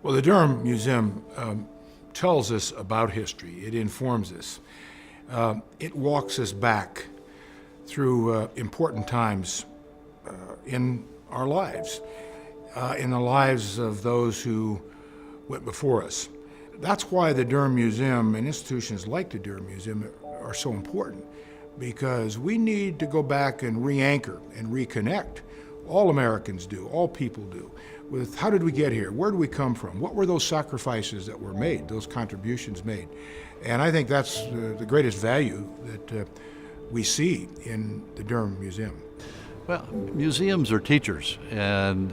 Well, the Durham Museum tells us about history. It informs us. It walks us back through important times in our lives, in the lives of those who went before us. That's why the Durham Museum and institutions like the Durham Museum are so important, because we need to go back and re-anchor and reconnect. All Americans do, all people do, with how did we get here? Where do we come from? What were those sacrifices that were made, those contributions made? And I think that's the greatest value that we see in the Durham Museum. Well, museums are teachers, and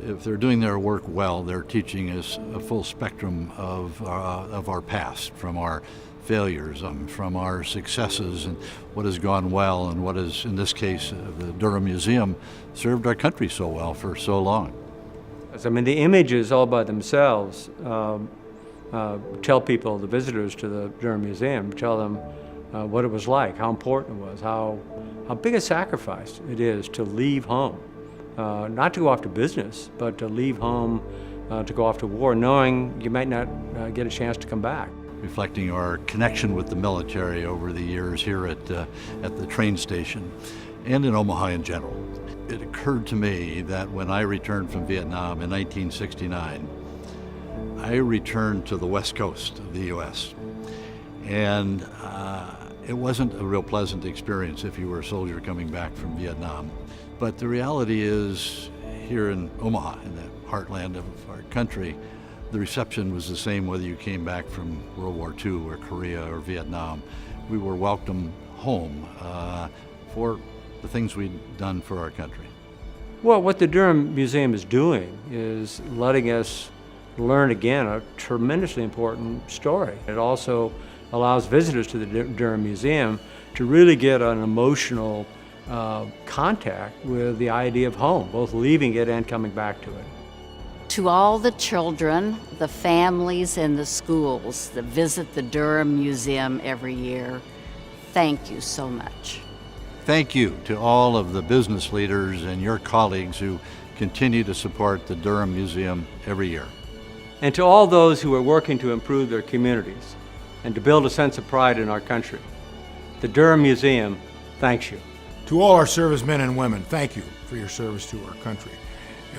if they're doing their work well, they're teaching us a full spectrum of our past, from our failures, from our successes, and what has gone well, and what has, in this case, the Durham Museum, served our country so well for so long. I mean, the images all by themselves tell people, the visitors to the Durham Museum, tell them what it was like, how important it was, how big a sacrifice it is to leave home, not to go off to business, but to leave home to go off to war, knowing you might not get a chance to come back. Reflecting our connection with the military over the years here at the train station and in Omaha in general. It occurred to me that when I returned from Vietnam in 1969, I returned to the west coast of the U.S. And it wasn't a real pleasant experience if you were a soldier coming back from Vietnam. But the reality is, here in Omaha, in the heartland of our country, the reception was the same whether you came back from World War II or Korea or Vietnam. We were welcomed home for the things we'd done for our country. Well, what the Durham Museum is doing is letting us learn again a tremendously important story. It also allows visitors to the Durham Museum to really get an emotional contact with the idea of home, both leaving it and coming back to it. To all the children, the families, and the schools that visit the Durham Museum every year, thank you so much. Thank you to all of the business leaders and your colleagues who continue to support the Durham Museum every year. And to all those who are working to improve their communities and to build a sense of pride in our country, the Durham Museum thanks you. To all our servicemen and women, thank you for your service to our country.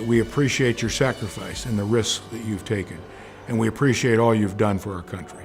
We appreciate your sacrifice and the risks that you've taken, and we appreciate all you've done for our country.